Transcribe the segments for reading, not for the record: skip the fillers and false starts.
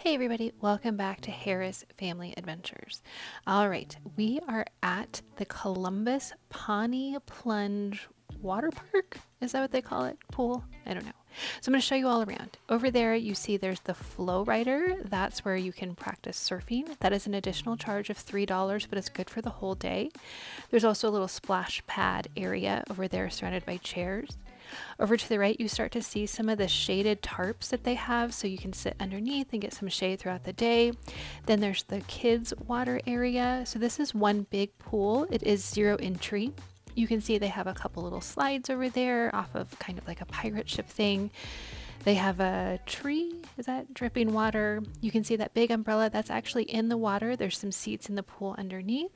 Hey everybody, welcome back to Harris Family Adventures. All right, we are at the Columbus Pawnee Plunge Water Park. Is that what they call it? Pool? I don't know. So I'm going to show you all around. Over there, you see there's the Flow Rider. That's where you can practice surfing. That is an additional charge of $3, but it's good for the whole day. There's also a little splash pad area over there surrounded by chairs. Over to the right, you start to see some of the shaded tarps that they have, so you can sit underneath and get some shade throughout the day. Then there's the kids water area. So this is one big pool. It is 0 entry. You can see they have a couple little slides over there off of kind of like a pirate ship thing. They have a tree, is that dripping water? You can see that big umbrella that's actually in the water. There's some seats in the pool underneath.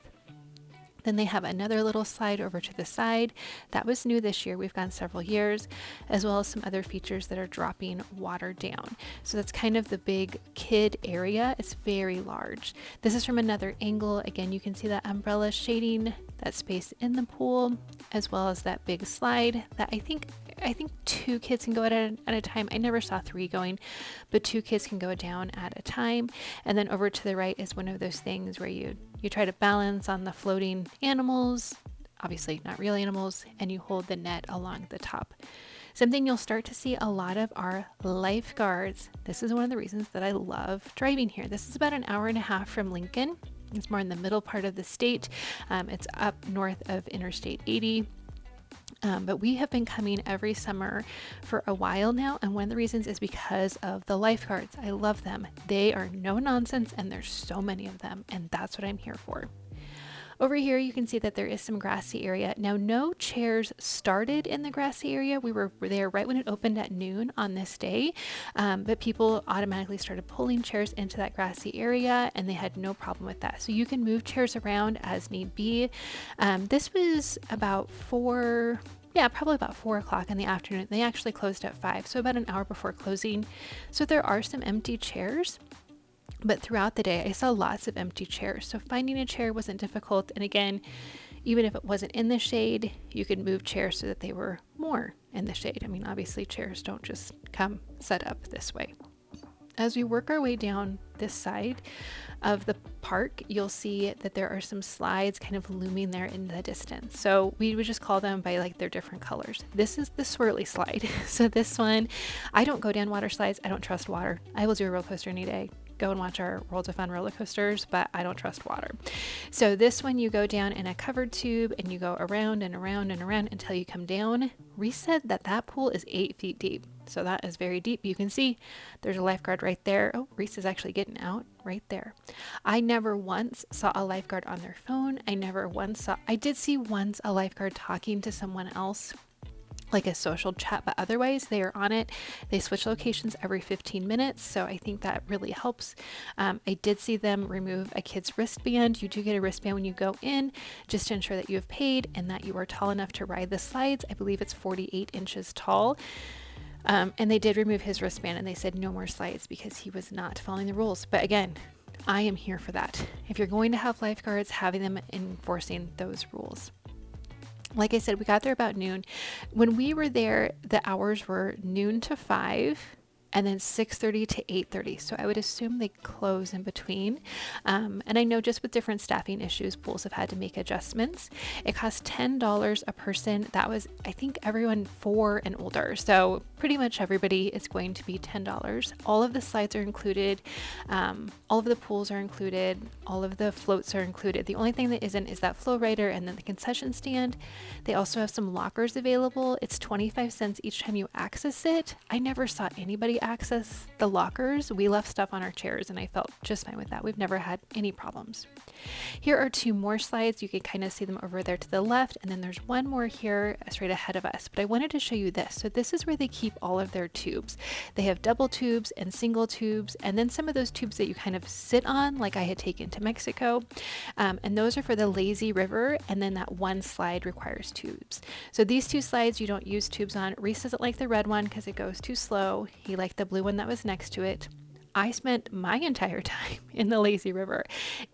Then they have another little slide over to the side. That was new this year. We've gone several years, as well as some other features that are dropping water down. So that's kind of the big kid area. It's very large. This is from another angle. Again, you can see that umbrella shading that space in the pool, as well as that big slide that I think 2 kids can go at a time. I never saw 3 going, but 2 kids can go down at a time. And then over to the right is one of those things where you try to balance on the floating animals, obviously not real animals, and you hold the net along the top. Something you'll start to see a lot of are lifeguards. This is one of the reasons that I love driving here. This is about an hour and a half from Lincoln. It's more in the middle part of the state. It's up north of Interstate 80. But we have been coming every summer for a while now, and one of the reasons is because of the lifeguards. I love them. They are no nonsense, and there's so many of them, and that's what I'm here for. Over here, you can see that there is some grassy area. Now, no chairs started in the grassy area. We were there right when it opened at noon on this day, but people automatically started pulling chairs into that grassy area, and they had no problem with that. So you can move chairs around as need be. This was about probably about 4 o'clock in the afternoon. They actually closed at 5, so about an hour before closing. So there are some empty chairs. But throughout the day, I saw lots of empty chairs. So finding a chair wasn't difficult. And again, even if it wasn't in the shade, you could move chairs so that they were more in the shade. I mean, obviously chairs don't just come set up this way. As we work our way down this side of the park, you'll see that there are some slides kind of looming there in the distance. So we would just call them by like their different colors. This is the swirly slide. So this one, I don't go down water slides. I don't trust water. I will do a roller coaster any day. Go and watch our Worlds of Fun roller coasters, but I don't trust water. So this one, you go down in a covered tube and you go around and around and around until you come down. Reese said that pool is 8 feet deep. So that is very deep. You can see there's a lifeguard right there. Oh, Reese is actually getting out right there. I never once saw a lifeguard on their phone. I did see once a lifeguard talking to someone else, like a social chat, but otherwise they are on it. They switch locations every 15 minutes, so I think that really helps. I did see them remove a kid's wristband. You do get a wristband when you go in, just to ensure that you have paid and that you are tall enough to ride the slides. I believe it's 48 inches tall. And they did remove his wristband, and they said no more slides because he was not following the rules. But again, I am here for that. If you're going to have lifeguards, having them enforcing those rules. Like I said, we got there about noon. When we were there, the hours were noon to 5 and then 6:30 to 8:30. So I would assume they close in between. And I know just with different staffing issues, pools have had to make adjustments. It costs $10 a person. That was, I think, everyone 4 and older. So pretty much everybody is going to be $10. All of the slides are included. All of the pools are included. All of the floats are included. The only thing that isn't is that flow rider and then the concession stand. They also have some lockers available. It's 25 cents each time you access it. I never saw anybody access the lockers. We left stuff on our chairs and I felt just fine with that. We've never had any problems. Here are 2 more slides. You can kind of see them over there to the left, and then there's one more here straight ahead of us. But I wanted to show you this. So this is where they keep all of their tubes. They have double tubes and single tubes, and then some of those tubes that you kind of sit on, like I had taken to Mexico. And those are for the lazy river, and then that one slide requires tubes. So these 2 slides you don't use tubes on. Reese doesn't like the red one because it goes too slow. He liked the blue one that was next to it. I spent my entire time in the lazy river.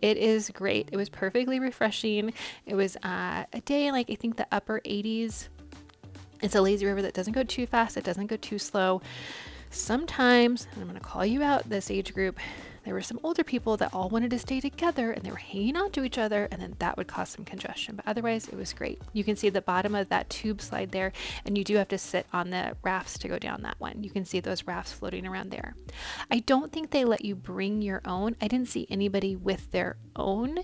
It is great. It was perfectly refreshing. It was a day like I think the upper 80s. It's a lazy river that doesn't go too fast. It doesn't go too slow. Sometimes, and I'm going to call you out, this age group, there were some older people that all wanted to stay together and they were hanging on to each other, and then that would cause some congestion. But otherwise, it was great. You can see the bottom of that tube slide there, and you do have to sit on the rafts to go down that one. You can see those rafts floating around there. I don't think they let you bring your own. I didn't see anybody with their own.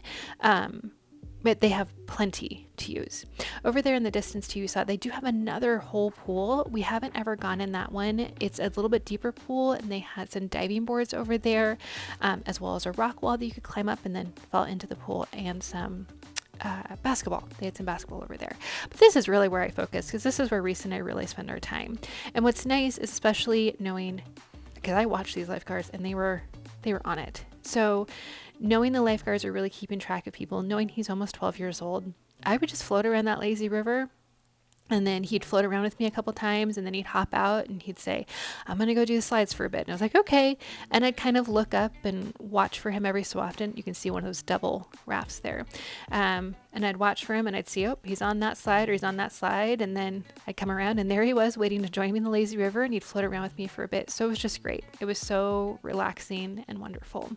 But they have plenty to use. Over there in the distance too, you saw they do have another whole pool. We haven't ever gone in that one. It's a little bit deeper pool, and they had some diving boards over there, as well as a rock wall that you could climb up and then fall into the pool, and some basketball. They had some basketball over there. But this is really where I focus, because this is where Reese and I really spend our time. And what's nice is, especially knowing, because I watched these lifeguards and they were on it. So knowing the lifeguards are really keeping track of people, knowing he's almost 12 years old, I would just float around that lazy river, and then he'd float around with me a couple times, and then he'd hop out and he'd say, I'm going to go do the slides for a bit. And I was like, okay. And I'd kind of look up and watch for him every so often. You can see one of those double rafts there. And I'd watch for him, and I'd see, oh, he's on that slide, or he's on that slide. And then I'd come around, and there he was waiting to join me in the lazy river, and he'd float around with me for a bit. So it was just great. It was so relaxing and wonderful.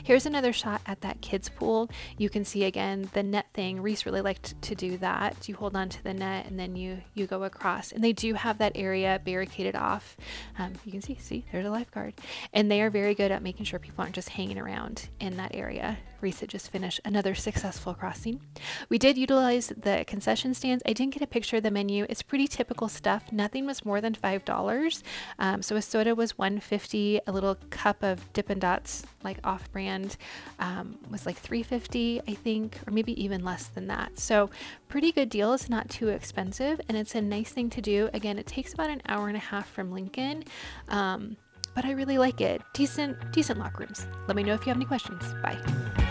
Here's another shot at that kids pool. You can see again the net thing. Reese really liked to do that. You hold on to the net, and then you go across, and they do have that area barricaded off. You can see there's a lifeguard, and they are very good at making sure people aren't just hanging around in that area. Reese had just finished another successful crossing. We did utilize the concession stands. I didn't get a picture of the menu. It's pretty typical stuff. Nothing was more than $5. So a soda was $1.50. A little cup of Dippin' Dots, like off-brand, was like $3.50, I think, or maybe even less than that. So pretty good deal. It's not too expensive, and it's a nice thing to do. Again, it takes about an hour and a half from Lincoln, but I really like it. Decent locker rooms. Let me know if you have any questions. Bye.